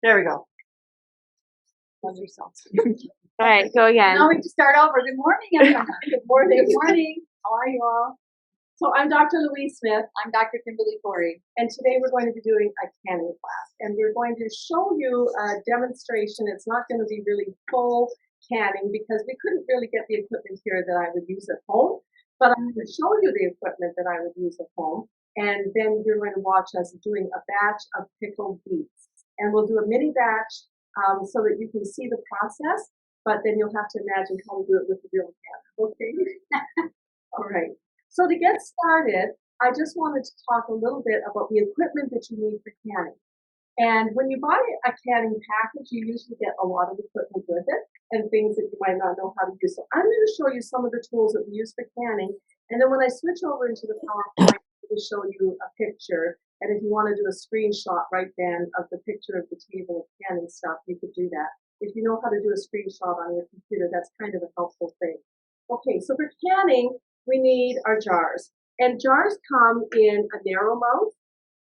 There we go. Love yourself. All right, go again. Now we have to start over. Good morning, everyone. Good morning. Good morning. How are you all? So I'm Dr. Louise Smyth, I'm Dr. Kimberly Couri. and today we're going to be doing a canning class. And we're going to show you a demonstration. It's not going to be really full canning because we couldn't really get the equipment here that I would use at home. But I'm going to show you the equipment that I would use at home. And then you're going to watch us doing a batch of pickled beets. And we'll do a mini batch so that you can see the process, but then you'll have to imagine how to do it with the real canner. Okay? All right. So to get started, I just wanted to talk a little bit about the equipment that you need for canning. And when you buy a canning package, you usually get a lot of equipment with it and things that you might not know how to use. So I'm going to show you some of the tools that we use for canning. And then when I switch over into the PowerPoint, I'm going to show you a picture. And if you want to do a screenshot right then of the picture of the table of canning stuff, you could do that. If you know how to do a screenshot on your computer, that's kind of a helpful thing. Okay, so for canning, we need our jars. And jars come in a narrow mouth,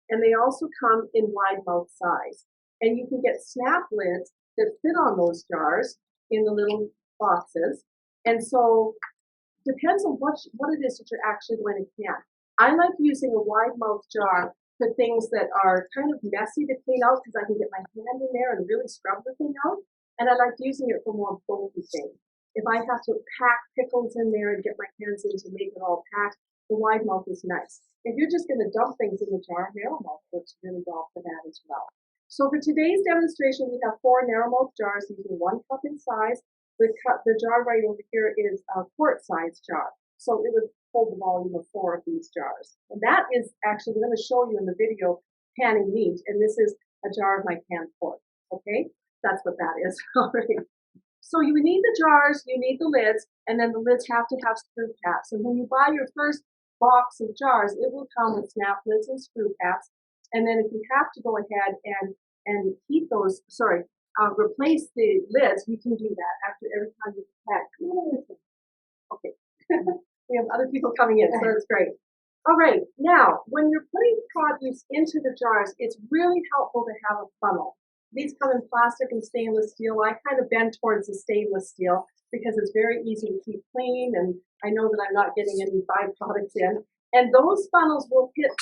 and they also come in wide mouth size. And you can get snap lids that fit on those jars in the little boxes. And so depends on what it is that you're actually going to can. I like using a wide mouth jar for things that are kind of messy to clean out because I can get my hand in there and really scrub the thing out. And I like using it for more bulky things. If I have to pack pickles in there and get my hands in to make it all packed, the wide mouth is nice. If you're just going to dump things in the jar, narrow mouth works really well for that as well. So for today's demonstration, we have 4 narrow mouth jars using 1 cup in size. The jar right over here is a quart-sized jar. So it would hold the volume of 4 of these jars. And that is actually, we're going to show you in the video, canning meat. And this is a jar of my canned pork. Okay? That's what that is. All right. So you need the jars, you need the lids, and then the lids have to have screw caps. And when you buy your first box of jars, it will come with snap lids and screw caps. And then if you have to go ahead and heat those, replace the lids, you can do that after every time you pack. Okay. We have other people coming in, so that's great. All right. Now, when you're putting produce into the jars, it's really helpful to have a funnel. These come in plastic and stainless steel. I kind of bend towards the stainless steel because it's very easy to keep clean, and I know that I'm not getting any byproducts in. And those funnels will fit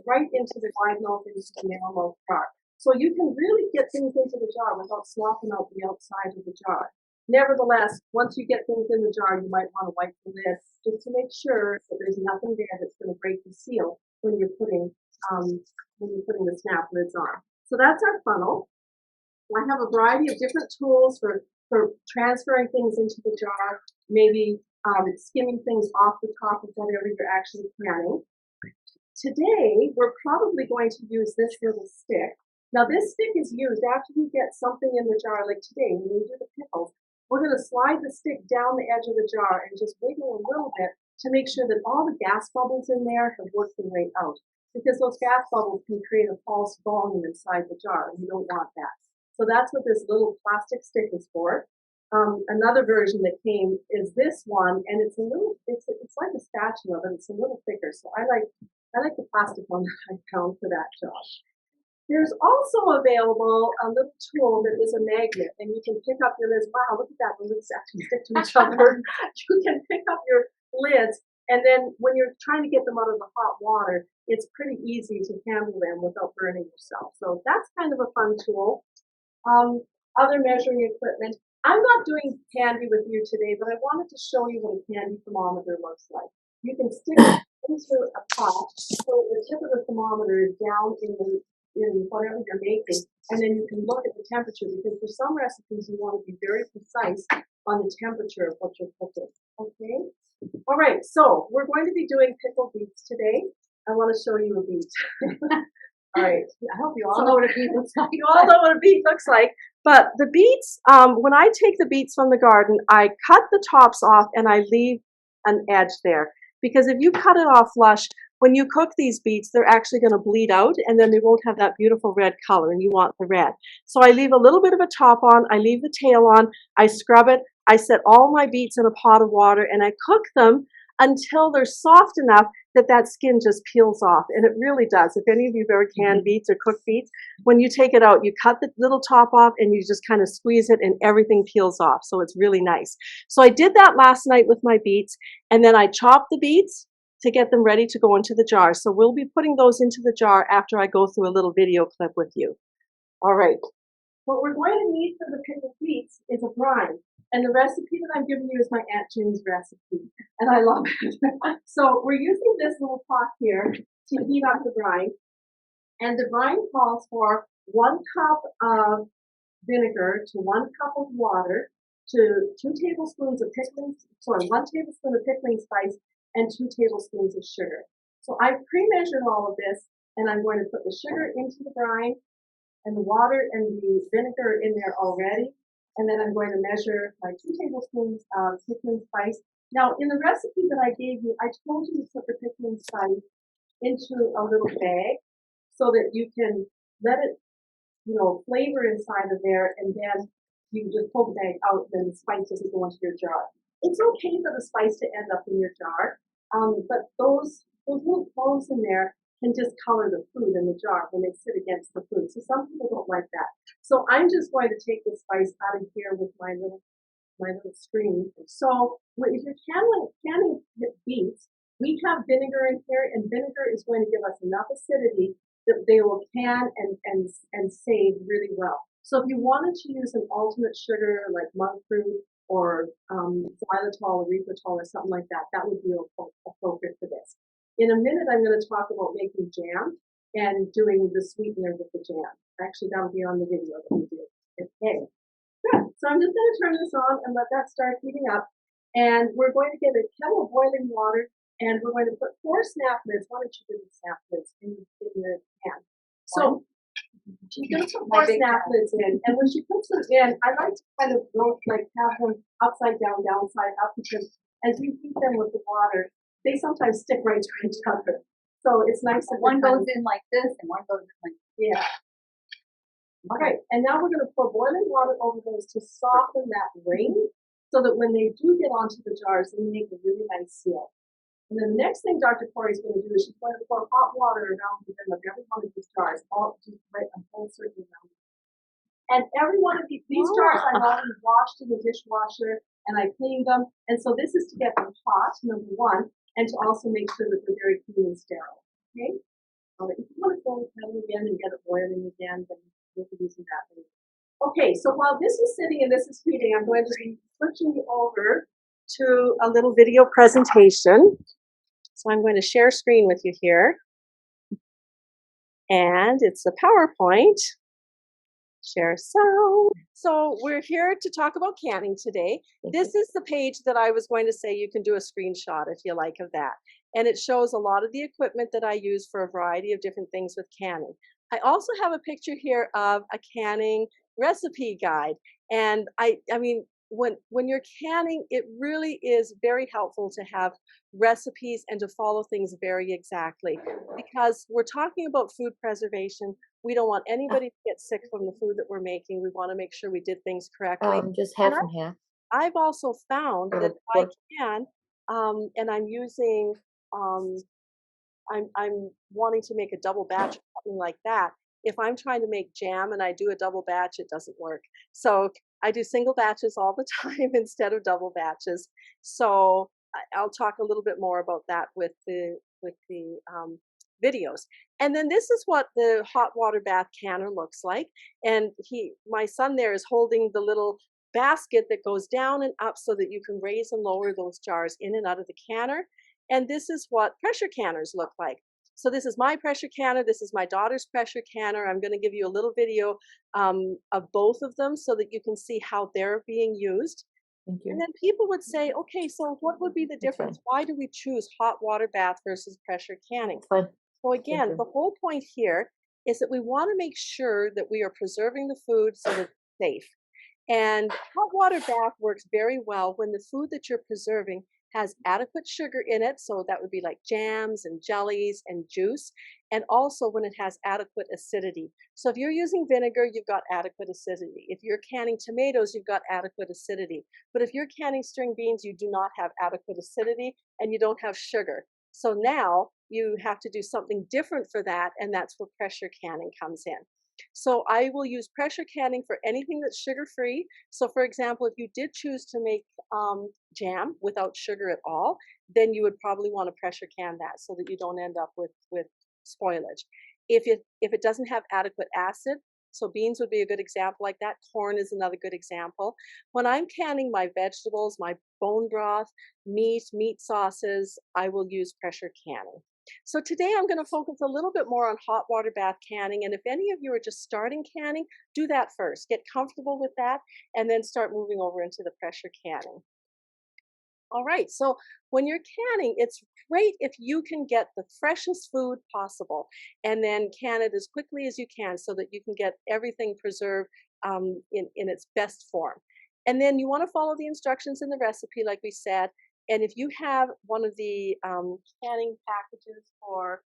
right into the wide mouth, into the narrow mouth jar. So you can really get things into the jar without slopping out the outside of the jar. Nevertheless, once you get things in the jar, you might want to wipe the lid just to make sure that there's nothing there that's going to break the seal when you're putting the snap lids on. So that's our funnel. I have a variety of different tools for transferring things into the jar, maybe skimming things off the top of whatever you're actually canning. Today, we're probably going to use this little stick. Now, this stick is used after you get something in the jar, like today, when we do the pickles. We're going to slide the stick down the edge of the jar and just wiggle a little bit to make sure that all the gas bubbles in there have worked their way out. Because those gas bubbles can create a false volume inside the jar, and you don't want that. So that's what this little plastic stick is for. Another version that came is this one, and it's like a spatula, but it's a little thicker. So I like the plastic one that I found for that job. There's also available a little tool that is a magnet, and you can pick up your lids. Wow, look at that! The lids actually stick to each other. You can pick up your lids, and then when you're trying to get them out of the hot water, it's pretty easy to handle them without burning yourself. So that's kind of a fun tool. Other measuring equipment. I'm not doing candy with you today, but I wanted to show you what a candy thermometer looks like. You can stick it into a pot so the tip of the thermometer is down in whatever you're making, and then you can look at the temperature, because for some recipes you want to be very precise on the temperature of what you're cooking. Okay? All right, so we're going to be doing pickled beets today. I want to show you a beet. All right, I hope you all know what a beet looks like. You all know what a beet looks like. But the beets, when I take the beets from the garden, I cut the tops off and I leave an edge there. Because if you cut it off flush, when you cook these beets, they're actually going to bleed out, and then they won't have that beautiful red color, and you want the red. So I leave a little bit of a top on, I leave the tail on, I scrub it, I set all my beets in a pot of water, and I cook them until they're soft enough that that skin just peels off. And it really does. If any of you have ever canned beets or cooked beets, when you take it out, you cut the little top off and you just kind of squeeze it and everything peels off. So it's really nice. So I did that last night with my beets, and then I chopped the beets to get them ready to go into the jar. So we'll be putting those into the jar after I go through a little video clip with you. All right. What we're going to need for the pickled beets is a brine. And the recipe that I'm giving you is my Aunt June's recipe. And I love it. So we're using this little pot here to heat up the brine. And the brine calls for 1 cup of vinegar to 1 cup of water to 2 tablespoons of pickling, 1 tablespoon of pickling spice and 2 tablespoons of sugar. So I've pre-measured all of this, and I'm going to put the sugar into the brine and the water and the vinegar in there already. And then I'm going to measure my 2 tablespoons of pickling spice. Now, in the recipe that I gave you, I told you to put the pickling spice into a little bag so that you can let it, flavor inside of there, and then you just pull the bag out, and then the spice doesn't go into your jar. It's okay for the spice to end up in your jar, but those little cloves in there can discolor the food in the jar when they sit against the food. So some people don't like that. So I'm just going to take the spice out of here with my little screen. So if you're canning beets, we have vinegar in here, and vinegar is going to give us enough acidity that they will can and save really well. So if you wanted to use an alternate sugar like monk fruit or xylitol or erythritol or something like that, that would be appropriate for this. In a minute, I'm going to talk about making jam and doing the sweetener with the jam. Actually, that'll be on the video that we do. Okay, good. So I'm just going to turn this on and let that start heating up. And we're going to get a kettle of boiling water, and we're going to put 4 snap lids. Why don't you do the snap lids in the pan? So she's going to put 4 snap lids in, and when she puts them in, I like to kind of have them upside down, downside up, because as you heat them with the water, they sometimes stick right to each other. So it's nice that one goes in like this and one goes in like this. Yeah. All right, and now we're going to pour boiling water over those to soften that ring, so that when they do get onto the jars, they make a really nice seal. And then the next thing Dr. Couri is going to do is she's going to pour hot water around the rim of every one of these jars, all just right a whole circle around. And every one of these jars I've already washed in the dishwasher, and I cleaned them. And so this is to get them hot, number 1, and to also make sure that they're very clean and sterile. Okay? If you want to fill the kettle again and get it boiling again, then we'll be using that later. Okay, so while this is sitting and this is heating, I'm going to be switching you over to a little video presentation. So I'm going to share screen with you here. And it's the PowerPoint. Share sound. So we're here to talk about canning today. This is the page that I was going to say you can do a screenshot if you like of that. And it shows a lot of the equipment that I use for a variety of different things with canning. I also have a picture here of a canning recipe guide. And I mean, when you're canning, it really is very helpful to have recipes and to follow things very exactly, because we're talking about food preservation. We don't want anybody to get sick from the food that we're making. We want to make sure we did things correctly. Just half and half. I've also found that I can, and I'm using, I'm wanting to make a double batch or something like that. If I'm trying to make jam and I do a double batch, it doesn't work. So I do single batches all the time instead of double batches. So I'll talk a little bit more about that with the videos. And then this is what the hot water bath canner looks like. And my son there is holding the little basket that goes down and up so that you can raise and lower those jars in and out of the canner. And this is what pressure canners look like. So this is my pressure canner. This is my daughter's pressure canner. I'm going to give you a little video of both of them so that you can see how they're being used. Thank you. And then people would say, okay, so what would be the difference? Why do we choose hot water bath versus pressure canning? Fine. So again, the whole point here is that we want to make sure that we are preserving the food so that it's safe. And hot water bath works very well when the food that you're preserving has adequate sugar in it, so that would be like jams and jellies and juice, and also when it has adequate acidity. So if you're using vinegar, you've got adequate acidity. If you're canning tomatoes, you've got adequate acidity. But if you're canning string beans, you do not have adequate acidity and you don't have sugar. So now you have to do something different for that, and that's where pressure canning comes in. So I will use pressure canning for anything that's sugar-free. So for example, if you did choose to make jam without sugar at all, then you would probably want to pressure can that so that you don't end up with spoilage. If it doesn't have adequate acid, so beans would be a good example like that. Corn is another good example. When I'm canning my vegetables, my bone broth, meat sauces, I will use pressure canning. So today I'm going to focus a little bit more on hot water bath canning. And if any of you are just starting canning, do that first. Get comfortable with that and then start moving over into the pressure canning. All right, so when you're canning, it's great if you can get the freshest food possible and then can it as quickly as you can so that you can get everything preserved in its best form. And then you want to follow the instructions in the recipe, like we said. And if you have one of the canning packages for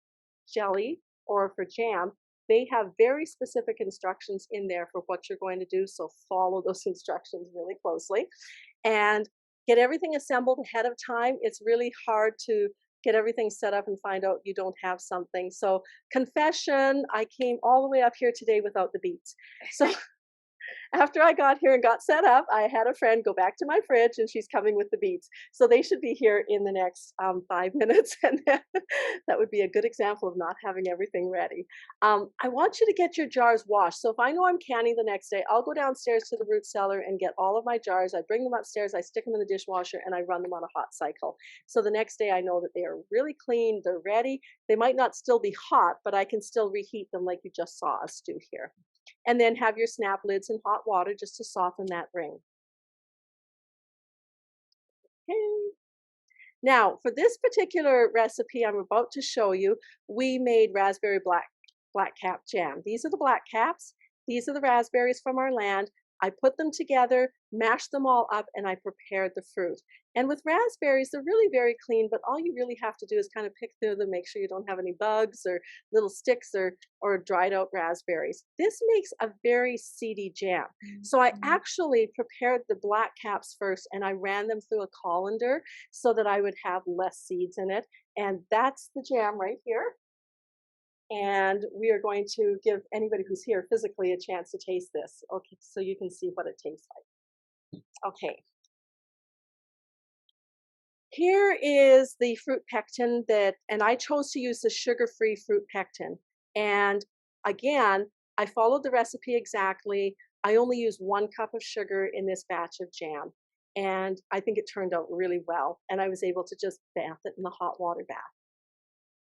jelly or for jam, they have very specific instructions in there for what you're going to do. So follow those instructions really closely and get everything assembled ahead of time. It's really hard to get everything set up and find out you don't have something. So confession, I came all the way up here today without the beets. So after I got here and got set up, I had a friend go back to my fridge and she's coming with the beets. So they should be here in the next 5 minutes. And that would be a good example of not having everything ready. I want you to get your jars washed. So if I know I'm canning the next day, I'll go downstairs to the root cellar and get all of my jars. I bring them upstairs, I stick them in the dishwasher and I run them on a hot cycle. So the next day I know that they are really clean, they're ready. They might not still be hot, but I can still reheat them like you just saw us do here. And then have your snap lids in hot water just to soften that ring. Okay. Now, for this particular recipe I'm about to show you, we made raspberry black cap jam. These are the black caps. These are the raspberries from our land. I put them together, mashed them all up, and I prepared the fruit. And with raspberries, they're really very clean, but all you really have to do is kind of pick through them, make sure you don't have any bugs or little sticks or dried out raspberries. This makes a very seedy jam. So I actually prepared the black caps first and I ran them through a colander so that I would have less seeds in it. And that's the jam right here. And we are going to give anybody who's here physically a chance to taste this. Okay, so you can see what it tastes like. Okay. Here is the fruit pectin and I chose to use the sugar-free fruit pectin. And again, I followed the recipe exactly. I only used 1 cup of sugar in this batch of jam. And I think it turned out really well. And I was able to just bath it in the hot water bath.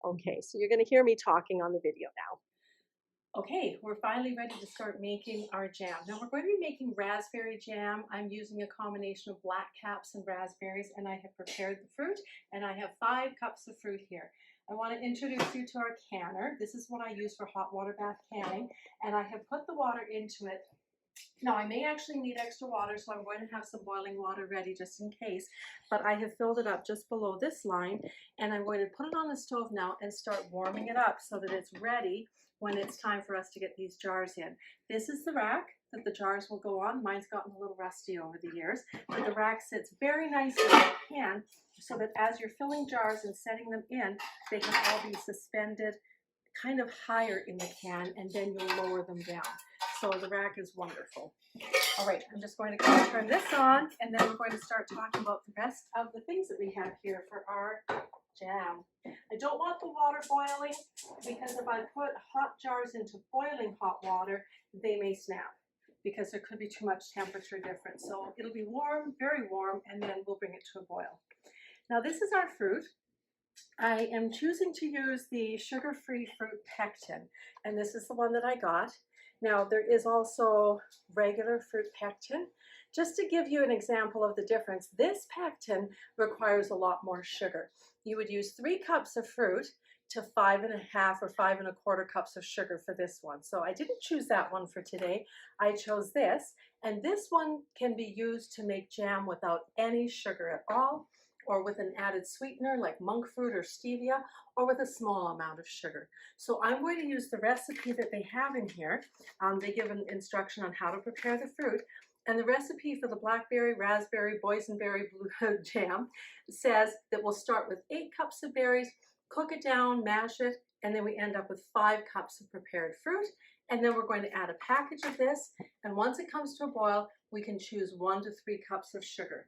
Okay, so you're going to hear me talking on the video now. Okay, we're finally ready to start making our jam. Now we're going to be making raspberry jam. I'm using a combination of black caps and raspberries, and I have prepared the fruit, and I have 5 cups of fruit here. I want to introduce you to our canner. This is what I use for hot water bath canning, and I have put the water into it. Now I may actually need extra water, so I'm going to have some boiling water ready just in case, but I have filled it up just below this line, and I'm going to put it on the stove now and start warming it up so that it's ready when it's time for us to get these jars in. This is the rack that the jars will go on. Mine's gotten a little rusty over the years, but the rack sits very nicely in the pan so that as you're filling jars and setting them in, they can all be suspended kind of higher in the can, and then you'll lower them down. So the rack is wonderful. All right, I'm just going to turn this on, and then we're going to start talking about the rest of the things that we have here for our jam. I don't want the water boiling because if I put hot jars into boiling hot water, they may snap because there could be too much temperature difference. So it'll be warm, very warm, and then we'll bring it to a boil. Now this is our fruit. I am choosing to use the sugar-free fruit pectin, and this is the one that I got. Now there is also regular fruit pectin. Just to give you an example of the difference, this pectin requires a lot more sugar. You would use 3 cups of fruit to 5.5 or 5.25 cups of sugar for this one. So I didn't choose that one for today. I chose this, and this one can be used to make jam without any sugar at all, or with an added sweetener like monk fruit or stevia, or with a small amount of sugar. So I'm going to use the recipe that they have in here. They give an instruction on how to prepare the fruit. And the recipe for the blackberry, raspberry, boysenberry blue jam says that we'll start with 8 cups of berries, cook it down, mash it, and then we end up with 5 cups of prepared fruit. And then we're going to add a package of this. And once it comes to a boil, we can choose 1 to 3 cups of sugar.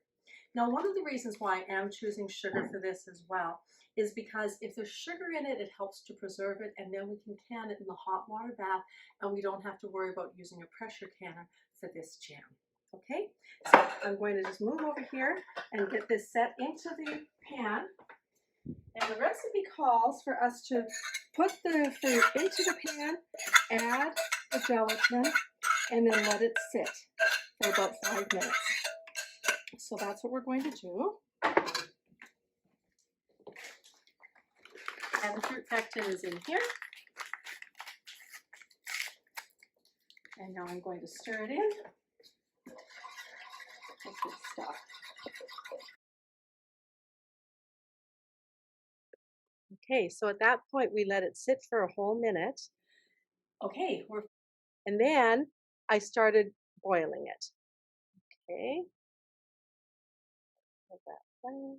Now, one of the reasons why I am choosing sugar for this as well is because if there's sugar in it, it helps to preserve it, and then we can can it in the hot water bath, and we don't have to worry about using a pressure canner for this jam. Okay, so I'm going to just move over here and get this set into the pan. And the recipe calls for us to put the fruit into the pan, add the gelatin, and then let it sit for about 5 minutes. So that's what we're going to do. And the fruit pectin is in here. And now I'm going to stir it in. That's good stuff. Okay, so at that point we let it sit for a whole minute. Okay, and then I started boiling it. Okay. Put that down.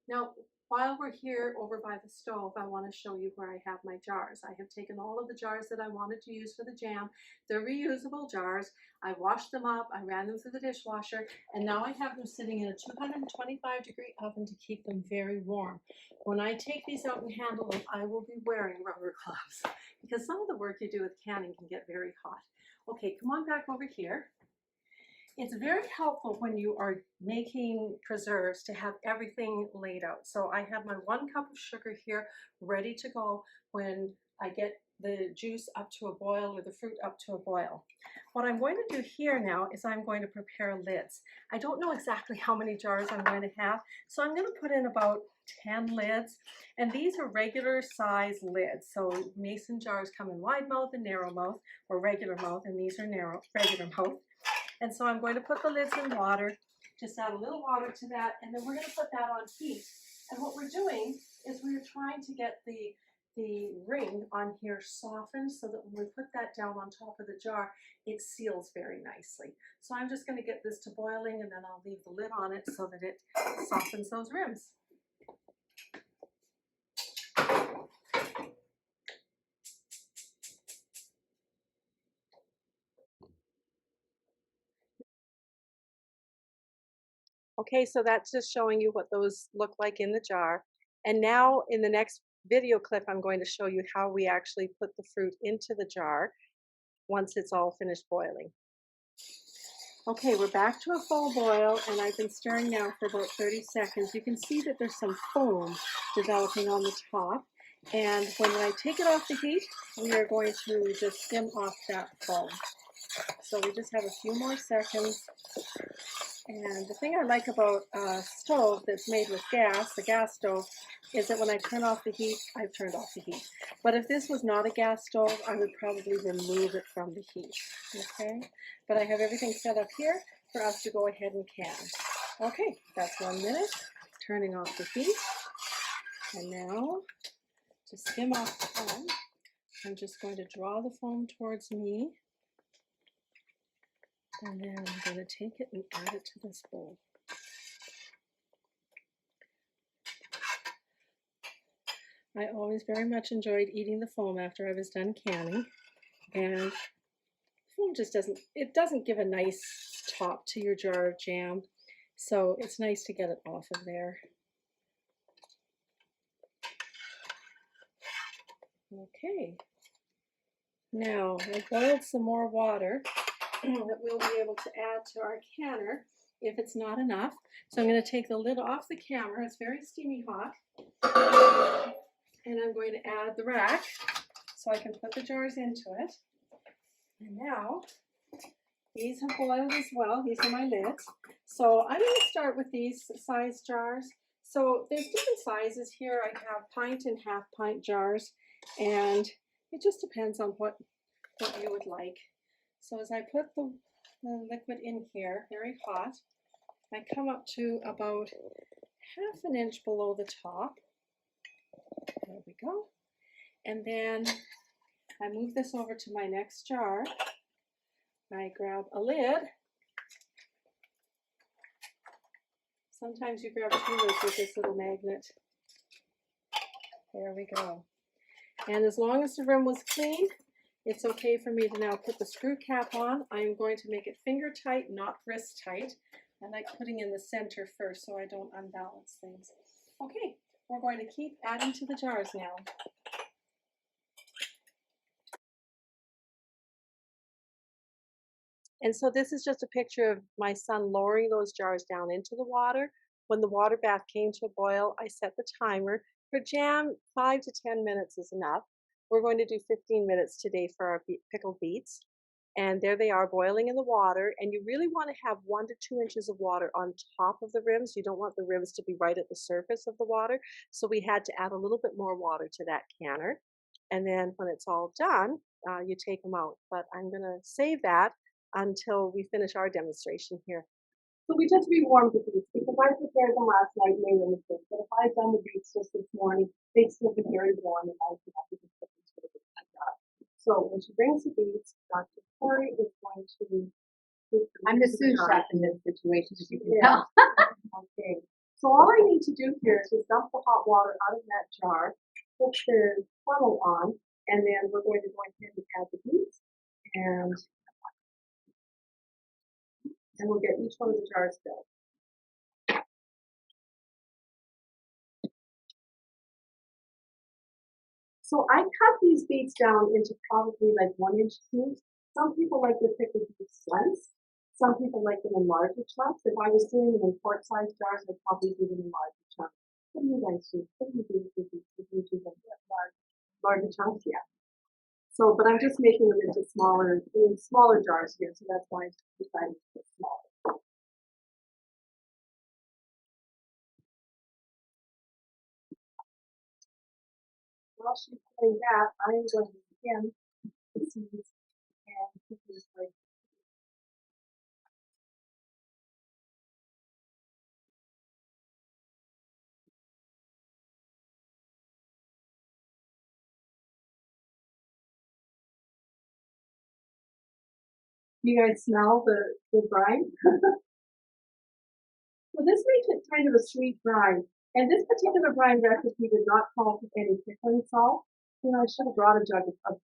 Now, while we're here over by the stove, I want to show you where I have my jars. I have taken all of the jars that I wanted to use for the jam. They're reusable jars. I washed them up, I ran them through the dishwasher, and now I have them sitting in a 225-degree oven to keep them very warm. When I take these out and handle them, I will be wearing rubber gloves because some of the work you do with canning can get very hot. Okay, come on back over here. It's very helpful when you are making preserves to have everything laid out. So I have my 1 cup of sugar here ready to go when I get the juice up to a boil or the fruit up to a boil. What I'm going to do here now is I'm going to prepare lids. I don't know exactly how many jars I'm going to have, so I'm going to put in about 10 lids, and these are regular size lids. So mason jars come in wide mouth and narrow mouth, or regular mouth, and these are narrow, regular mouth. And so I'm going to put the lids in water, just add a little water to that, and then we're going to put that on heat. And what we're doing is we're trying to get the ring on here softened so that when we put that down on top of the jar, it seals very nicely. So I'm just going to get this to boiling, and then I'll leave the lid on it so that it softens those rims. Okay, so that's just showing you what those look like in the jar. And now in the next video clip, I'm going to show you how we actually put the fruit into the jar once it's all finished boiling. Okay, we're back to a full boil, and I've been stirring now for about 30 seconds. You can see that there's some foam developing on the top. And when I take it off the heat, we are going to just skim off that foam. So we just have a few more seconds. And the thing I like about a stove that's made with gas, the gas stove, is that when I turn off the heat, I've turned off the heat. But if this was not a gas stove, I would probably remove it from the heat, okay? But I have everything set up here for us to go ahead and can. Okay, that's 1 minute, turning off the heat. And now, to skim off the foam, I'm just going to draw the foam towards me. And then I'm going to take it and add it to this bowl. I always very much enjoyed eating the foam after I was done canning. And foam just doesn't give a nice top to your jar of jam. So it's nice to get it off of there. Okay. Now, I boiled some more water that we'll be able to add to our canner if it's not enough. So I'm going to take the lid off the camera. It's very steamy hot. And I'm going to add the rack so I can put the jars into it. And now, these have boiled as well. These are my lids. So I'm going to start with these size jars. So there's different sizes here. I have pint and half pint jars, and it just depends on what you would like. So as I put the the liquid in here, very hot. I come up to about half an inch below the top. There we go. And then I move this over to my next jar. I grab a lid. Sometimes you grab two lids with this little magnet. There we go. And as long as the rim was clean, it's okay for me to now put the screw cap on. I'm going to make it finger tight, not wrist tight. I like putting in the center first so I don't unbalance things. Okay, we're going to keep adding to the jars now. And so this is just a picture of my son lowering those jars down into the water. When the water bath came to a boil, I set the timer. For jam, 5 to 10 minutes is enough. We're going to do 15 minutes today for our pickled beets. And there they are boiling in the water. And you really want to have 1 to 2 inches of water on top of the rims. You don't want the rims to be right at the surface of the water. So we had to add a little bit more water to that canner. And then when it's all done, you take them out. But I'm going to save that until we finish our demonstration here. So we just rewarmed the beets because I prepared them last night and they were in the fridge. But if I had done the beets just this morning, they'd still be very warm and I would have to just put them to the jar. So when she brings the beets, Dr. Couri is going to I'm the sous chef in this situation, as you can tell. Okay. So all I need to do here is just dump the hot water out of that jar, put the funnel on, and then we're going to go ahead and add the beets, and we'll get each one of the jars filled. So I cut these beets down into probably like 1-inch cubes. Some people like their pickled beets sliced. Some people like them in larger chunks. If I was doing them in quart-sized jars, I'd probably do them in larger chunks. What do you guys do? What do you do with the beets? Do you do them in larger chunks? Yeah. So, but I'm just making them into smaller jars here, so that's why I decided to put smaller. While she's doing that, I'm going to begin the seeds and put these like. Do you guys smell the brine? So this makes it kind of a sweet brine. And this particular brine recipe did not call for any pickling salt. You know, I should have brought a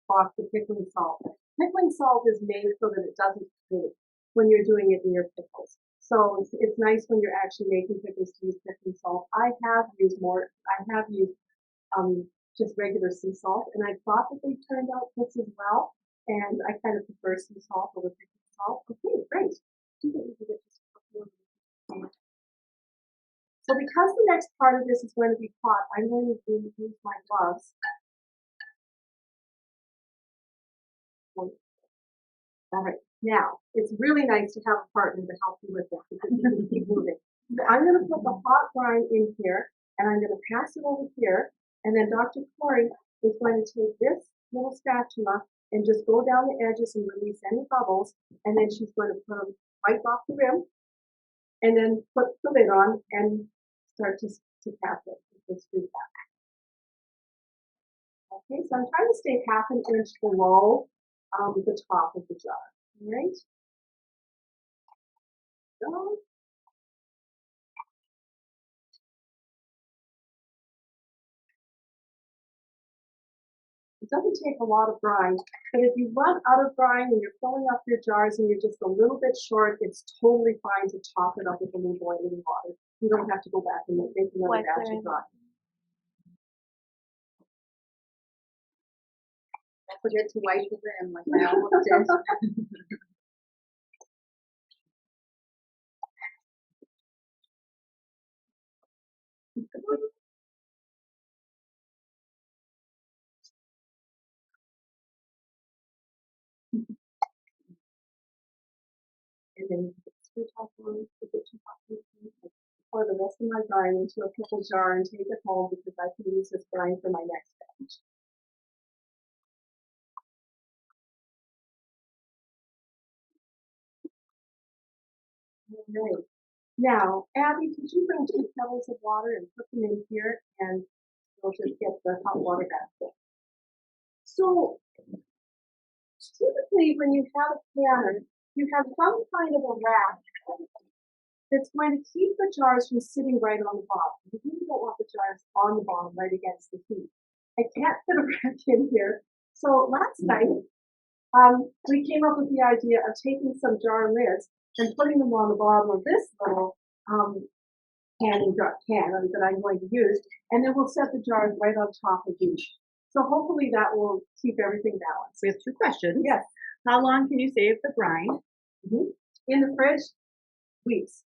box of pickling salt. Pickling salt is made so that it doesn't taste when you're doing it in your pickles. So it's nice when you're actually making pickles to use pickling salt. I have used just regular sea salt, and I thought that they turned out just as well. And I kind of prefer sea salt over pickling salt. Okay, great. So because the next part of this is going to be hot, I'm going to use my gloves. All right, now it's really nice to have a partner to help you with this because you can keep moving. So I'm going to put the hot brine in here and I'm going to pass it over here. And then Dr. Couri is going to take this little spatula and just go down the edges and release any bubbles. And then she's going to put them right off the rim and then put the lid on and start to cap it with this screw cap. Okay, so I'm trying to stay half an inch below the top of the jar. All right. So, it doesn't take a lot of brine, but if you run out of brine and you're filling up your jars and you're just a little bit short, it's totally fine to top it up with a little boiling water. You don't have to go back and make another batch of brine. I forget to wipe the rim like I almost did. And then you put the screw top on, put the two pockets in, pour the rest of my brine into a pickle jar and take it home because I can use this brine for my next batch. Right. Now, Abby, could you bring 2 kettles of water and put them in here, and we'll just get the hot water back there. So typically when you have a canner, you have some kind of a rack that's going to keep the jars from sitting right on the bottom. You really don't want the jars on the bottom right against the heat. I can't fit a rack in here. So last night, we came up with the idea of taking some jar lids and putting them on the bottom of this little can that I'm going to use, and then we'll set the jars right on top of these. So hopefully that will keep everything balanced. We have 2 questions. Yes. How long can you save the brine? In the fridge, weeks,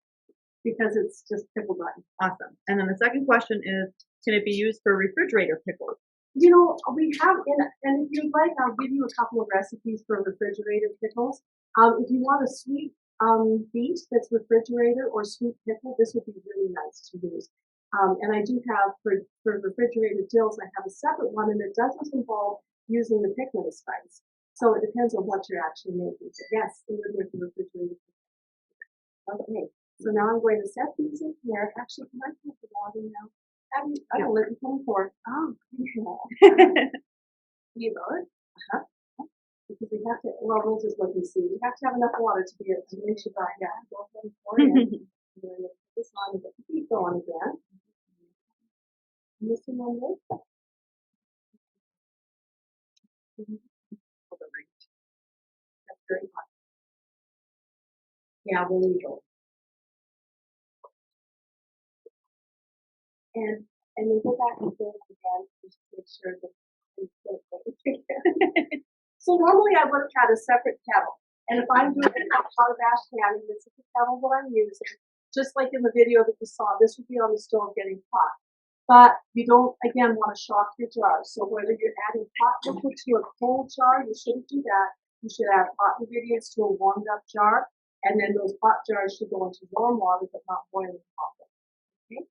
because it's just pickle brine. Awesome. And then the second question is, can it be used for refrigerator pickles? You know, we have and if you'd like, I'll give you a couple of recipes for refrigerated pickles. If you want a sweet beet that's refrigerated or sweet pickle, this would be really nice to use. And I do have for refrigerated dills, I have a separate one, and it doesn't involve using the pickling spice. So it depends on what you're actually making. So yes, it would make a refrigerated pickle. Okay, so now I'm going to set these in here. Actually, can I put the water now? Abby, I don't let you come forward. Oh, yeah. You know it? Because we have to, well, we'll just look and see. We have to have enough water to be able to make sure that, yeah, go ahead and pour it in. And then we'll put this on and get the heat going again. And this one on this. That's very hot. Yeah, we'll leave it. And then go back and fill it again, just to make sure that it's good. So normally I would have had a separate kettle. And if I'm doing a hot bash canning, this is the kettle that I'm using. Just like in the video that you saw, this would be on the stove getting hot. But you don't, again, want to shock your jars. So whether you're adding hot liquid to a cold jar, you shouldn't do that. You should add hot ingredients to a warmed up jar. And then those hot jars should go into warm water, but not boiling hot water. Okay?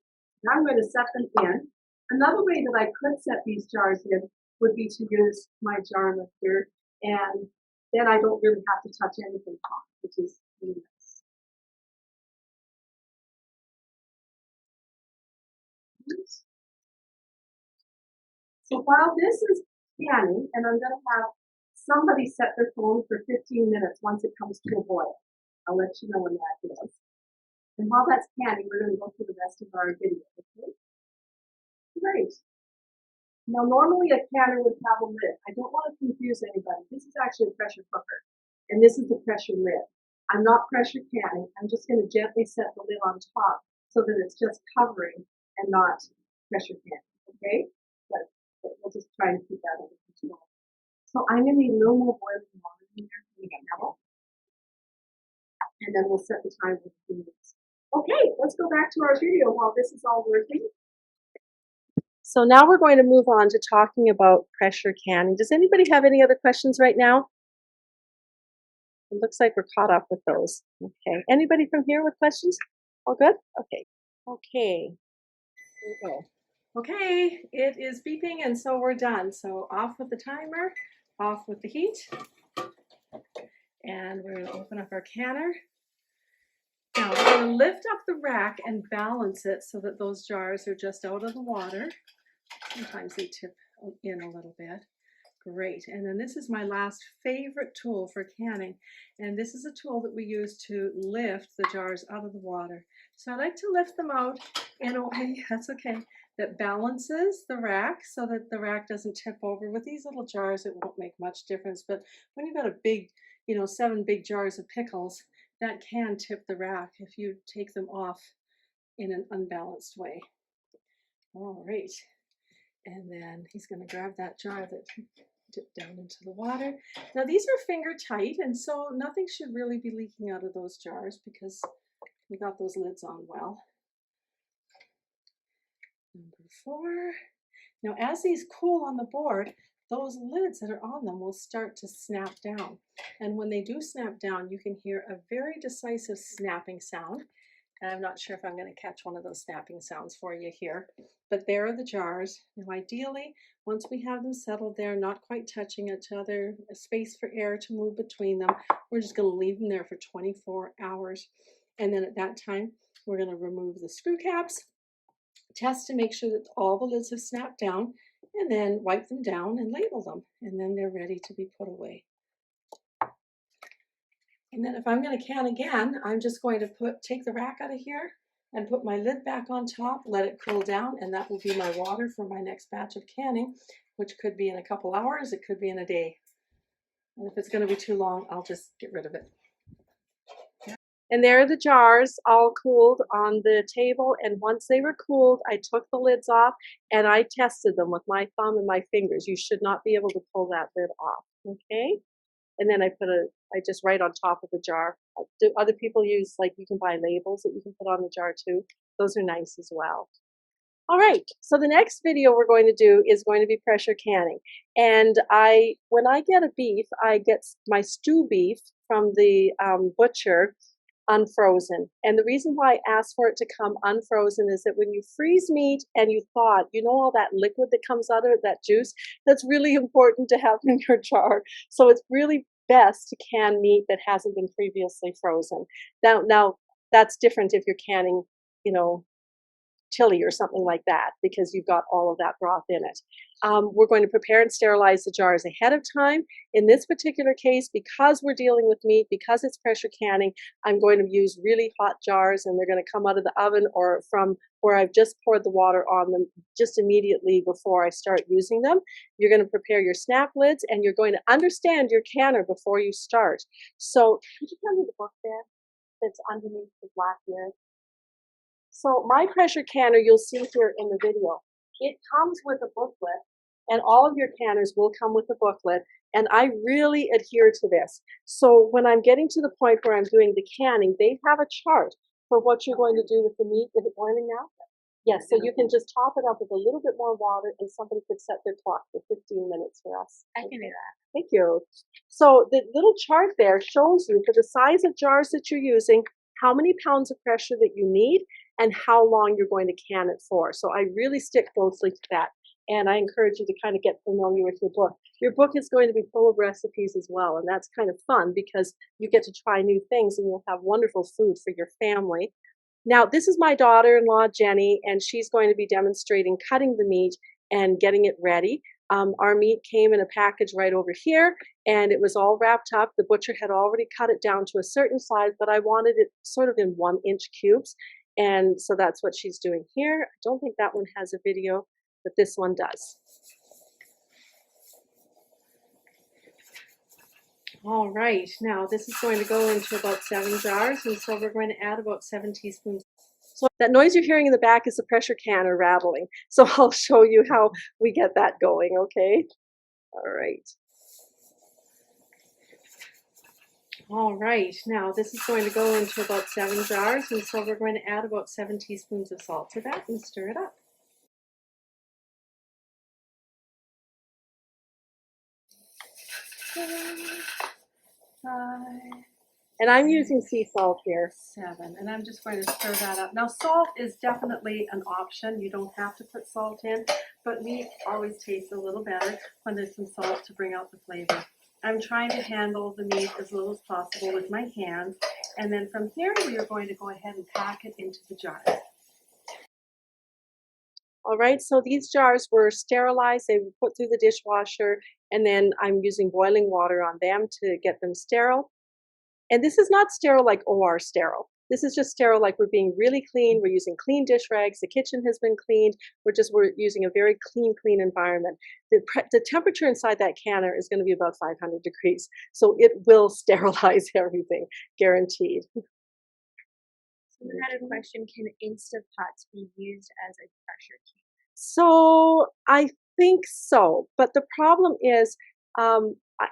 Now I'm going to set them in. Another way that I could set these jars in would be to use my jar lifter, and then I don't really have to touch anything hot, which is really nice. So while this is canning, and I'm going to have somebody set their phone for 15 minutes once it comes to a boil. I'll let you know when that is. And while that's canning, we're going to go through the rest of our video. Okay? Great. Now, normally a canner would have a lid. I don't want to confuse anybody. This is actually a pressure cooker, and this is the pressure lid. I'm not pressure canning. I'm just going to gently set the lid on top so that it's just covering and not pressure canning. Okay? But we'll just try and keep that under control. So I'm going to need a little more boiling water in here for the kettle, and then we'll set the time for 2 minutes. Okay, let's go back to our video while this is all working. So now we're going to move on to talking about pressure canning. Does anybody have any other questions right now? It looks like we're caught up with those. Okay. Anybody from here with questions? All good? Okay. Okay. Here we go. Okay, it is beeping, and so we're done. So off with the timer, off with the heat, and we're going to open up our canner. Now we're going to lift up the rack and balance it so that those jars are just out of the water. Sometimes they tip in a little bit. Great. And then this is my last favorite tool for canning. And this is a tool that we use to lift the jars out of the water. So I like to lift them out in a way, that's okay, that balances the rack so that the rack doesn't tip over. With these little jars, it won't make much difference. But when you've got a big, 7 big jars of pickles, that can tip the rack if you take them off in an unbalanced way. All right. And then he's going to grab that jar that dipped down into the water. Now these are finger tight, and so nothing should really be leaking out of those jars because we got those lids on well. Number 4. Now as these cool on the board, those lids that are on them will start to snap down. And when they do snap down, you can hear a very decisive snapping sound. And I'm not sure if I'm going to catch one of those snapping sounds for you here. But there are the jars. Now ideally, once we have them settled there, not quite touching each other, a space for air to move between them, we're just going to leave them there for 24 hours. And then at that time, we're going to remove the screw caps, test to make sure that all the lids have snapped down, and then wipe them down and label them. And then they're ready to be put away. And then if I'm going to can again, I'm just going to take the rack out of here and put my lid back on top, let it cool down, and that will be my water for my next batch of canning, which could be in a couple hours, it could be in a day. And if it's going to be too long, I'll just get rid of it. And there are the jars all cooled on the table, and once they were cooled, I took the lids off and I tested them with my thumb and my fingers. You should not be able to pull that lid off, okay? And then I just write on top of the jar. Do other people use, like, you can buy labels that you can put on the jar too? Those are nice as well. All right, so the next video we're going to do is going to be pressure canning. And when I get a beef, I get my stew beef from the butcher unfrozen. And the reason why I asked for it to come unfrozen is that when you freeze meat and you thaw it, you know all that liquid that comes out of it, that juice, that's really important to have in your jar. So it's really best to can meat that hasn't been previously frozen. Now that's different if you're canning, you know, chili or something like that, because you've got all of that broth in it. We're going to prepare and sterilize the jars ahead of time. In this particular case, because we're dealing with meat, because it's pressure canning, I'm going to use really hot jars, and they're going to come out of the oven or from where I've just poured the water on them just immediately before I start using them. You're going to prepare your snap lids, and you're going to understand your canner before you start. So, could you tell me the book there that's underneath the black lid? So my pressure canner, you'll see here in the video, it comes with a booklet, and all of your canners will come with a booklet, and I really adhere to this. So when I'm getting to the point where I'm doing the canning, they have a chart for what you're going to do with the meat. Is it boiling now? Yes, so you can just top it up with a little bit more water, and somebody could set their clock for 15 minutes for us. I can do that. Thank you. So the little chart there shows you, for the size of jars that you're using, how many pounds of pressure that you need and how long you're going to can it for. So I really stick closely to that. And I encourage you to kind of get familiar with your book. Your book is going to be full of recipes as well. And that's kind of fun because you get to try new things and you'll have wonderful food for your family. Now, this is my daughter-in-law, Jenny, and she's going to be demonstrating cutting the meat and getting it ready. Our meat came in a package right over here, and it was all wrapped up. The butcher had already cut it down to a certain size, but I wanted it sort of in 1-inch cubes. And so that's what she's doing here. I don't think that one has a video, but this one does. All right, now this is going to go into about 7 jars, and so we're going to add about 7 teaspoons. So that noise you're hearing in the back is the pressure canner rattling. So I'll show you how we get that going, okay? All right. All right, now this is going to go into about 7 jars, and so we're going to add about 7 teaspoons of salt to that and stir it up. And I'm using sea salt here. 7, and I'm just going to stir that up. Now salt is definitely an option. You don't have to put salt in, but meat always tastes a little better when there's some salt to bring out the flavor. I'm trying to handle the meat as little as possible with my hands, and then from here we are going to go ahead and pack it into the jars. All right, so these jars were sterilized. They were put through the dishwasher, and then I'm using boiling water on them to get them sterile. And this is not sterile like OR sterile. This is just sterile like we're being really clean. We're using clean dish rags. The kitchen has been cleaned. We're using a very clean environment. The temperature inside that canner is going to be about 500 degrees. So it will sterilize everything, guaranteed. So I had a question, can Instapots be used as a pressure canner? So I think so, but the problem is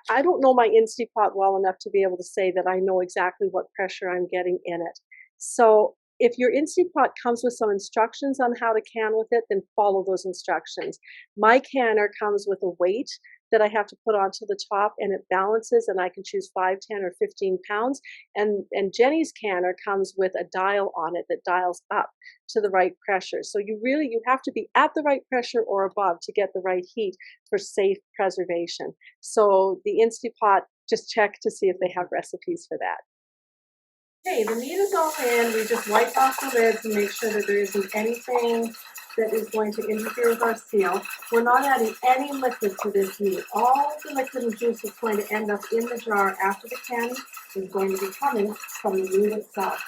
I don't know my Instapot well enough to be able to say that I know exactly what pressure I'm getting in it. So if your Instapot comes with some instructions on how to can with it, then follow those instructions. My canner comes with a weight that I have to put onto the top, and it balances, and I can choose 5, 10, or 15 pounds. And Jenny's canner comes with a dial on it that dials up to the right pressure. So you have to be at the right pressure or above to get the right heat for safe preservation. So the Instapot, just check to see if they have recipes for that. Okay, the meat is all in. We just wipe off the lid to make sure that there isn't anything that is going to interfere with our seal. We're not adding any liquid to this meat. All the liquid and juice that's going to end up in the jar after the canning is going to be coming from the meat itself.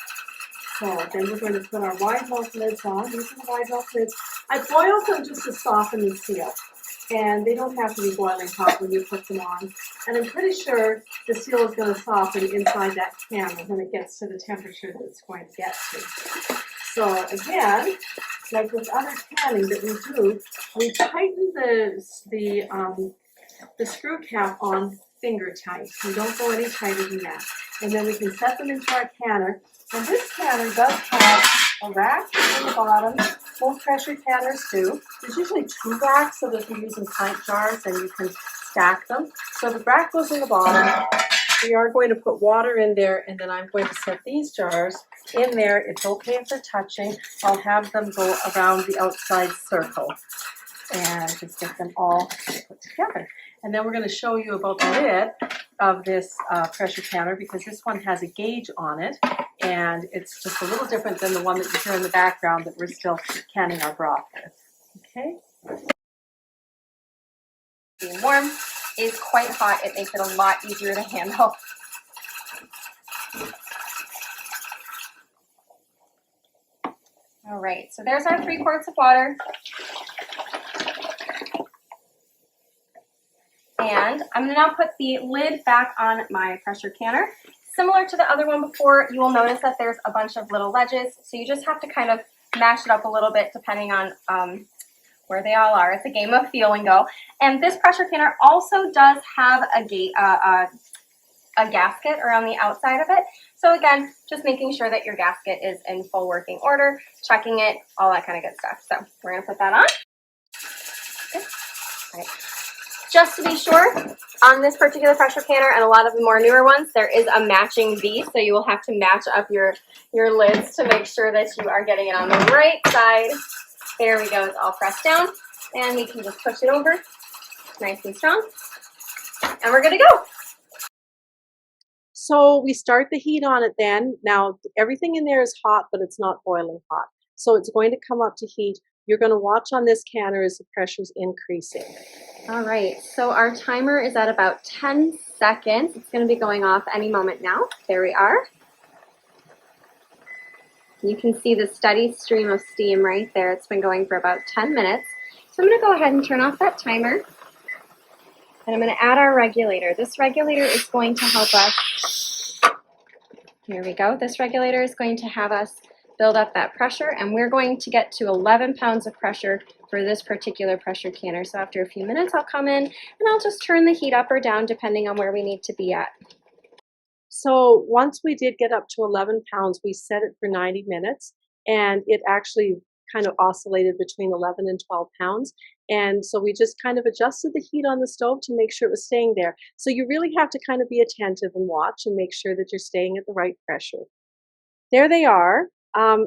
So then we're going to put our wide mouth lids on. These are the wide mouth lids. I boiled them just to soften the seal. And they don't have to be boiling hot when you put them on. And I'm pretty sure the seal is going to soften inside that can when it gets to the temperature that it's going to get to. So again, like with other canning that we do, we tighten the screw cap on finger tight. We don't go any tighter than that. And then we can set them into our canner. And this canner does have a rack in the bottom. Most pressure canners do. There's usually 2 racks so that if you're using pint jars, then you can stack them. So the rack goes in the bottom. We are going to put water in there, and then I'm going to set these jars in there. It's okay if they're touching. I'll have them go around the outside circle and just get them all put together. And then we're going to show you about the lid of this pressure canner, because this one has a gauge on it, and it's just a little different than the one that you hear in the background that we're still canning our broth with. Okay? Being warm is quite hot. It makes it a lot easier to handle. All right, so there's our 3 quarts of water. And I'm going to now put the lid back on my pressure canner. Similar to the other one before, you will notice that there's a bunch of little ledges, so you just have to kind of mash it up a little bit depending on where they all are. It's a game of feel and go. And this pressure canner also does have a gasket around the outside of it. So again, just making sure that your gasket is in full working order, checking it, all that kind of good stuff. So we're going to put that on. Okay. All right. Just to be sure, on this particular pressure canner and a lot of the more newer ones, there is a matching V, so you will have to match up your lids to make sure that you are getting it on the right side. There we go, it's all pressed down, and we can just push it over, nice and strong, and we're good to go. So we start the heat on it then. Now everything in there is hot, but it's not boiling hot. So it's going to come up to heat. You're going to watch on this canner as the pressure's increasing. All right, so our timer is at about 10 seconds. It's going to be going off any moment now. There we are. You can see the steady stream of steam right there. It's been going for about 10 minutes. So I'm going to go ahead and turn off that timer. And I'm going to add our regulator. This regulator is going to help us. Here we go. This regulator is going to have us build up that pressure, and we're going to get to 11 pounds of pressure for this particular pressure canner. So after a few minutes, I'll come in and I'll just turn the heat up or down depending on where we need to be at. So once we did get up to 11 pounds, we set it for 90 minutes, and it actually kind of oscillated between 11 and 12 pounds. And so we just kind of adjusted the heat on the stove to make sure it was staying there. So you really have to kind of be attentive and watch and make sure that you're staying at the right pressure. There they are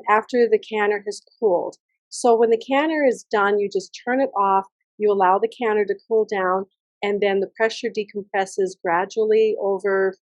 after the canner has cooled. So when the canner is done, you just turn it off, you allow the canner to cool down, and then the pressure decompresses gradually over,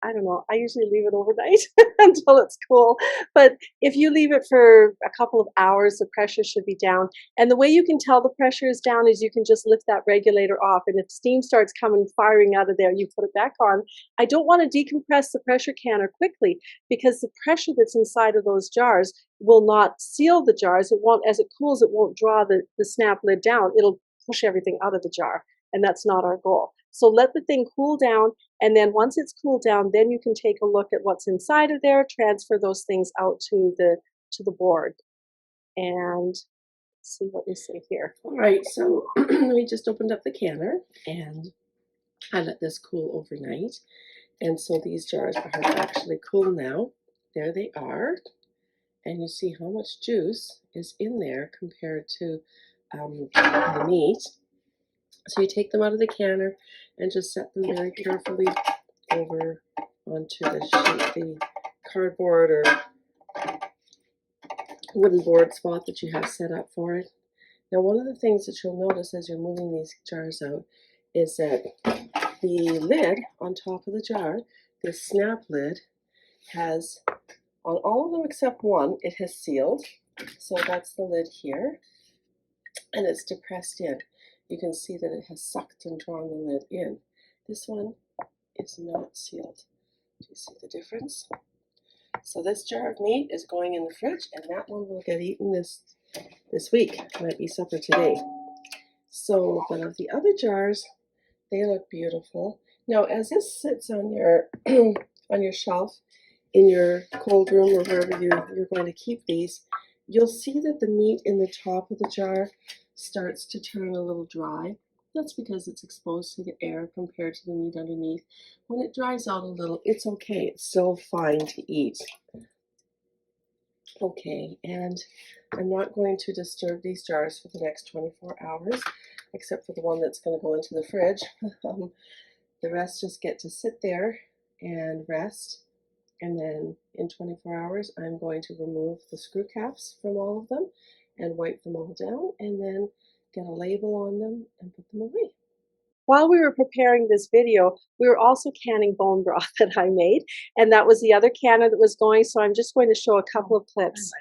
I don't know, I usually leave it overnight until it's cool. But if you leave it for a couple of hours, the pressure should be down. And the way you can tell the pressure is down is you can just lift that regulator off. And if steam starts coming, firing out of there, you put it back on. I don't want to decompress the pressure canner quickly, because the pressure that's inside of those jars will not seal the jars. It won't, as it cools, it won't draw the snap lid down. It'll push everything out of the jar. And that's not our goal. So let the thing cool down, and then once it's cooled down, then you can take a look at what's inside of there, transfer those things out to the board, and see what we see here. All right, so we just opened up the canner, and I let this cool overnight, and so these jars are actually cool now. There they are, and you see how much juice is in there compared to the meat. So you take them out of the canner and just set them very carefully over onto the cardboard or wooden board spot that you have set up for it. Now, one of the things that you'll notice as you're moving these jars out is that the lid on top of the jar, this snap lid, has On all of them except one, it has sealed. So that's the lid here, and it's depressed in. You can see that it has sucked and drawn the lid in. This one is not sealed. Do you see the difference? So this jar of meat is going in the fridge, and that one will get eaten this week. Might be supper today. So, but of the other jars, they look beautiful. Now, as this sits on your on your shelf in your cold room or wherever you're going to keep these, you'll see that the meat in the top of the jar starts to turn a little dry. That's because it's exposed to the air compared to the meat underneath. When it dries out a little, it's okay. It's still fine to eat. Okay, and I'm not going to disturb these jars for the next 24 hours, except for the one that's going to go into the fridge. The rest just get to sit there and rest, and then in 24 hours I'm going to remove the screw caps from all of them and wipe them all down, and then get a label on them and put them away. While we were preparing this video, we were also canning bone broth that I made, and that was the other canner that was going, so I'm just going to show a couple of clips.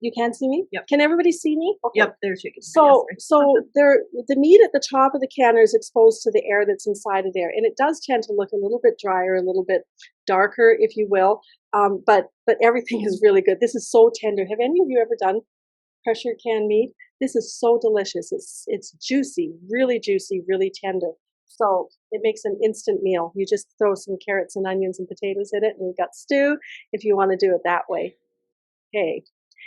You can see me? Yep. Can everybody see me? Okay. Yep, there's chicken. So the meat at the top of the canner is exposed to the air that's inside of there, and it does tend to look a little bit drier, a little bit darker, if you will. But everything is really good. This is so tender. Have any of you ever done pressure canned meat? This is so delicious. It's juicy, really tender. So it makes an instant meal. You just throw some carrots and onions and potatoes in it, and you've got stew if you want to do it that way. Okay.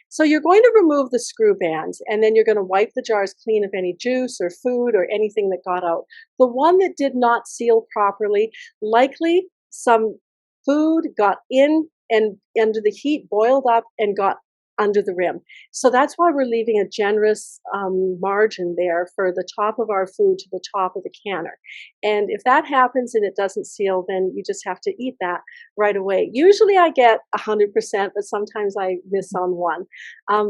So you're going to remove the screw bands, and then you're going to wipe the jars clean of any juice or food or anything that got out. The one that did not seal properly, likely some food got in and under the heat, boiled up, and got under the rim. So that's why we're leaving a generous margin there for the top of our food to the top of the canner. And if that happens and it doesn't seal, then you just have to eat that right away. Usually I get 100%, but sometimes I miss on one.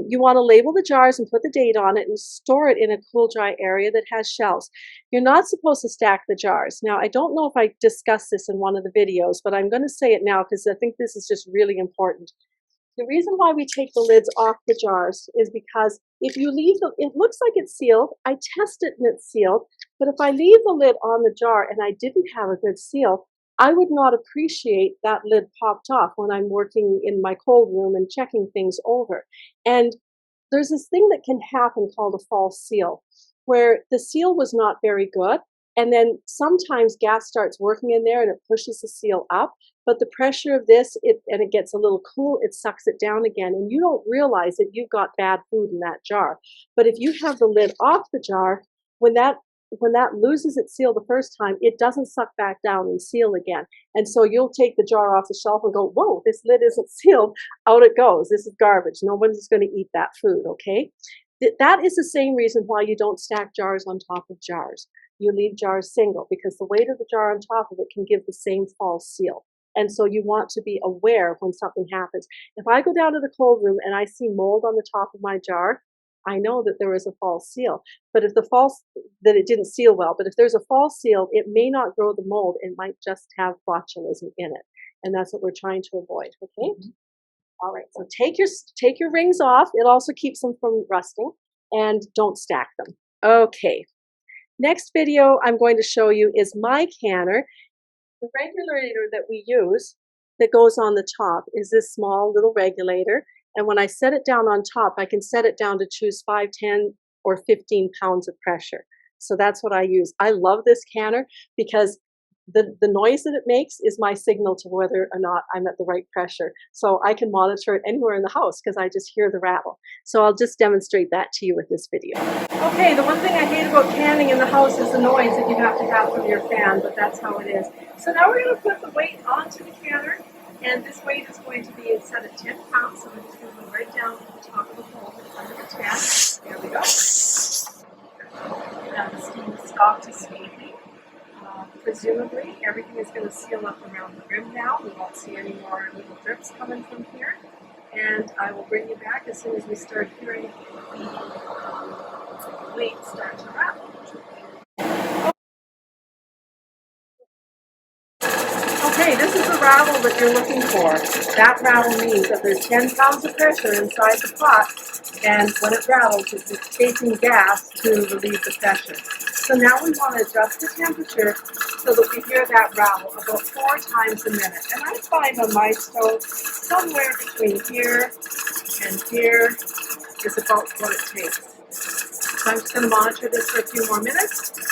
You want to label the jars and put the date on it and store it in a cool, dry area that has shelves. You're not supposed to stack the jars. Now, I don't know if I discussed this in one of the videos, but I'm going to say it now because I think this is just really important. The reason why we take the lids off the jars is because if you leave them, it looks like it's sealed. I test it and it's sealed. But if I leave the lid on the jar and I didn't have a good seal, I would not appreciate that lid popped off when I'm working in my cold room and checking things over. And there's this thing that can happen called a false seal, where the seal was not very good. And then sometimes gas starts working in there and it pushes the seal up. But the pressure of this, and it gets a little cool, it sucks it down again. And you don't realize that you've got bad food in that jar. But if you have the lid off the jar, when that loses its seal the first time, it doesn't suck back down and seal again. And so you'll take the jar off the shelf and go, whoa, this lid isn't sealed. Out it goes. This is garbage. Nobody's going to eat that food, okay? That is the same reason why you don't stack jars on top of jars. You leave jars single because the weight of the jar on top of it can give the same false seal. And so you want to be aware when something happens. If I go down to the cold room and I see mold on the top of my jar, I know that there is a false seal. But if that it didn't seal well, but if there's a false seal, it may not grow the mold. It might just have botulism in it. And that's what we're trying to avoid, okay? Mm-hmm. All right, so take your rings off. It also keeps them from rusting, and don't stack them. Okay, next video I'm going to show you is my canner. The regulator that we use that goes on the top is this small little regulator. And when I set it down on top, I can set it down to choose 5, 10, or 15 pounds of pressure. So that's what I use. I love this canner because the noise that it makes is my signal to whether or not I'm at the right pressure. So I can monitor it anywhere in the house because I just hear the rattle. So I'll just demonstrate that to you with this video. Okay, the one thing I hate about canning in the house is the noise that you have to have from your fan, but that's how it is. So now we're going to put the weight onto the canner, and this weight is going to be set at 10 pounds, so we're just going to go right down to the top of the hole under the 10. There we go. Now the steam is stopped escaping. Presumably, everything is going to seal up around the rim now. We won't see any more little drips coming from here. And I will bring you back as soon as we start hearing the weight start to rattle. Okay, this is the rattle that you're looking for. That rattle means that there's 10 pounds of pressure inside the pot, and when it rattles, it's escaping gas to relieve the pressure. So now we want to adjust the temperature so that we hear that rattle about 4 times a minute. And I find on my stove, somewhere between here and here is about what it takes. So I'm just going to monitor this for a few more minutes.